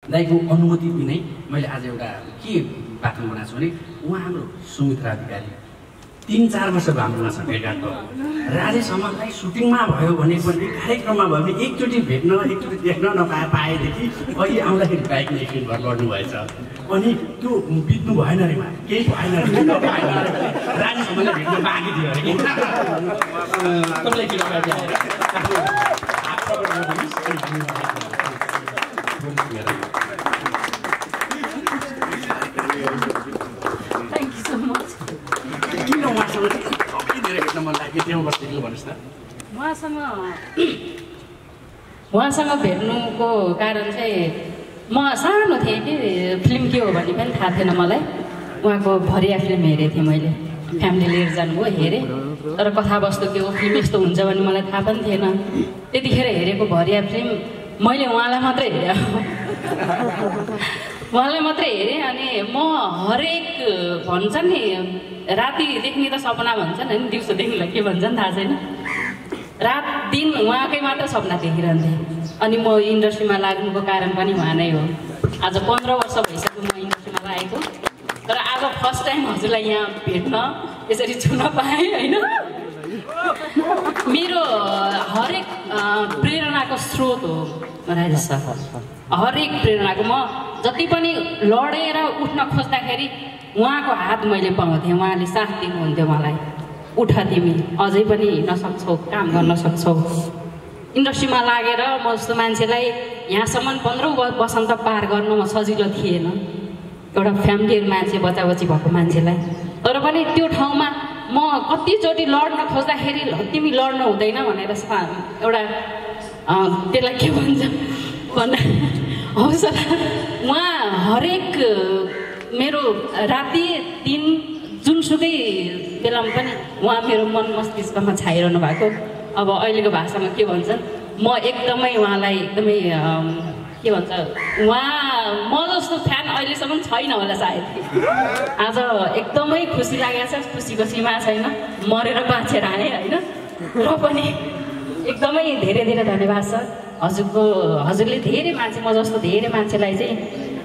दाइको अनुमति बिनै मैले आज एउटा के बाटो बनाएको छु भने उहाँ हाम्रो सुमित्रा अधिकारी 3-4 वर्ष भयो हामीसँग भेटघाट भयो। राजेश हमाललाई सुटिङमा भयो भने पनि कार्यक्रममा भयो भने एकचोटि भेट्न एकचोटि देख्न पाएदेखि अहिले आउँदाखेरि बाइक एक्सिडेन्ट भएर लड्नु भएछ। अनि त्यो बित्नु भएन अरे केही भएन राजेश हमाललाई भेट्न बाँकी थियो अरे तपाईँलाई के लगाएर उहाँसँग भेट्नुको कारण चाहिँ म सानो थिएँ कि फिल्म के हो भन्ने पनि थाहा थिएन मलाई। उहाँको भरिया फिल्म हेरेको थिएँ मैले, फ्यामिली लिएर जानुभयो हेरेँ, तर कथावस्तु के हो फिल्म यस्तो हुन्छ भन्ने मलाई थाहा पनि थिएन। त्यतिखेर हेरेको भरिया फिल्म मैले उहाँलाई मात्रै हेरेँ उहाँलाई मात्रै हेरेँ। अनि म हरेक भन्छ नि राति देख्ने त सपना भन्छन् होइन, दिउँसो देख्नेलाई के भन्छन् थाहा छैन, रात दिन उहाँकै मात्र सपना देखिरहन्थेँ। अनि म इन्डस्ट्रीमा लाग्नुको कारण पनि उहाँ नै हो। आज 15 वर्ष भइसक्यो म इन्डस्ट्रीमा लागेको, तर आज फर्स्ट टाइम हजुरलाई यहाँ भेट्न यसरी छुन पाएँ होइन। मेरो हरेक प्रेरणाको स्रोत हो राजेश सर, हरेक प्रेरणाको। म जति पनि लडेर उठ्न खोज्दाखेरि उहाँको हात मैले पाउँथेँ, उहाँले साथ दिनुहुन्थ्यो मलाई, उठ तिमी अझै पनि हिँड्न सक्छौ, काम गर्न सक्छौ। इन्डस्ट्रीमा लागेर म जस्तो मान्छेलाई यहाँसम्म 15 वसन्त पार गर्नमा सजिलो थिएन, एउटा फ्यामिली मान्छे बच्चाबच्ची भएको मान्छेलाई। तर पनि त्यो ठाउँमा म कतिचोटि लड्न खोज्दाखेरि तिमी लड्नु हुँदैन भनेर एउटा त्यसलाई के भन्छ भन्दा हौसला उहाँ हरेक मेरो राति दिन जुनसुकै बेलामा पनि उहाँ मेरो मन मस्तिष्कमा छाइरहनु भएको। अब अहिलेको भाषामा के भन्छन्, म एकदमै उहाँलाई एकदमै के भन्छ, उहाँ म जस्तो फ्यान अहिलेसम्म छैन होला सायद। आज एकदमै खुसी लागेको छ, खुसीको सीमा छैन, मरेर बाँचेर आएँ होइन। र पनि एकदमै धेरै धेरै धन्यवाद छ हजुरले धेरै मान्छे, म जस्तो धेरै मान्छेलाई चाहिँ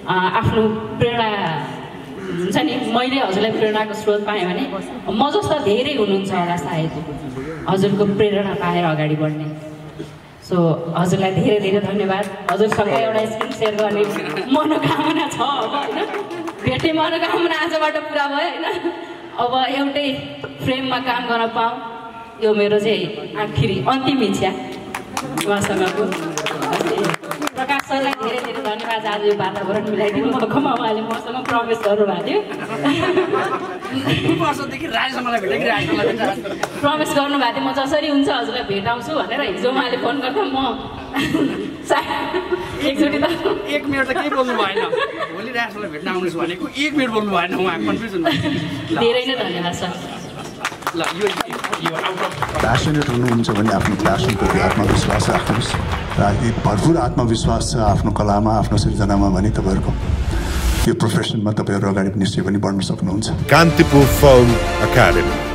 आफ्नो प्रेरणा हुन्छ नि, मैले हजुरलाई प्रेरणाको स्रोत पाएँ भने म जस्तो धेरै हुनुहुन्छ होला सायद हजुरको प्रेरणा पाएर अगाडि बढ्ने। सो हजुरलाई धेरै धेरै धन्यवाद। हजुरसँग एउटा स्क्रिन सेयर गर्ने मनोकामना छ अब होइन, भेट्ने मनोकामना आजबाट पुरा भयो होइन। अब एउटै फ्रेममा काम गर्न पाऊँ, यो मेरो चाहिँ आखिरी अन्तिम इच्छा उहाँसँगको। प्रकाश सरलाई धेरै धेरै धन्यवाद, आज यो वातावरण मिलाइदिनु भएकोमा। उहाँले मसँग प्रवेश गर्नुभएको थियो, प्रवेश गर्नुभएको थियो। म जसरी हुन्छ हजुरलाई भेटाउँछु भनेर हिजो उहाँले फोन गर्दा म एकचोटि त 1 मिनट त केही बोल्नु भएन, भोलि राजलाई भेट्न आउनुहोस् भनेको 1 मिनट बोल्नु भएन, उहाँ कन्फ्युजन भयो। धेरै नै धन्यवाद सर। प्यासनेट हुनुहुन्छ भने आफ्नो प्यासनप्रति आत्मविश्वास राख्नुहोस् र भरपुर आत्मविश्वास छ आफ्नो कलामा, आफ्नो सृजनामा भने तपाईँहरूको यो प्रोफेसनमा तपाईँहरू अगाडि निश्चय पनि बढ्न सक्नुहुन्छ। Kantipur film academy.